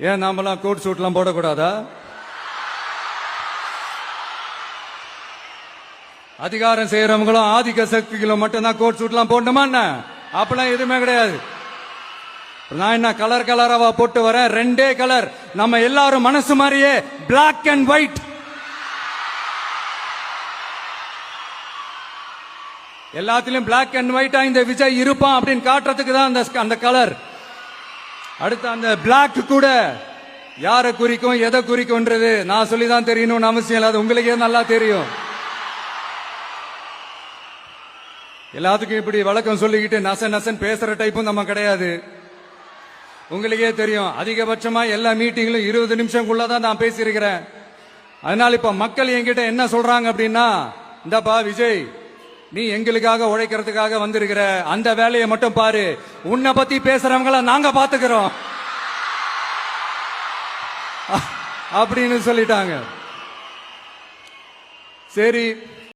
ஏன் நாமெல்லாம் கோட் சூட்லாம் போடக்கூடாதா? அதிகாரம் செய்யறவங்களும் ஆதிக்க சக்திகளும் மட்டும்தான் கோட் சூட்லாம் போடணுமா என்ன? அப்பெல்லாம் எதுவுமே கிடையாது. நான் என்ன கலர் கலராவா போட்டு வரேன்? ரெண்டே கலர், நம்ம எல்லாரும் மனசு மாதிரியே பிளாக் அண்ட் ஒயிட். எல்லாத்திலும் பிளாக் அண்ட் ஒயிட்டா இந்த விஜய் இருப்பான் அப்படின்னு காட்டுறதுக்கு தான் அந்த கலர். அடுத்து அந்த பிளாக் கூட யாரை குறிக்கும் எதை குறிக்கும்ன்றது நான் சொல்லிதான் தெரியணும்னு அவசியம் இல்லை, அது உங்களுக்கே நல்லா தெரியும். எல்லாத்துக்கும் இப்படி வழக்கம் சொல்லிக்கிட்டு நச நசன் பேசுற டைப்பும் நம்ம கிடையாது. உங்களுக்கே தெரியும், அதிகபட்சமா எல்லா மீட்டிங்களும் 20 நிமிஷம்குள்ளதான் நான் பேசியிருக்கிறேன். அதனால இப்ப மக்கள் என்கிட்ட என்ன சொல்றாங்க அப்படின்னா, இந்தப்பா விஜய், நீ எங்களுக்காக உழைக்கிறதுக்காக வந்திருக்கிற, அந்த வேலையை மட்டும் பாரு, உன்னை பத்தி பேசுறவங்கள நாங்க பாத்துக்கிறோம் அப்படின்னு சொல்லிட்டாங்க. சரி,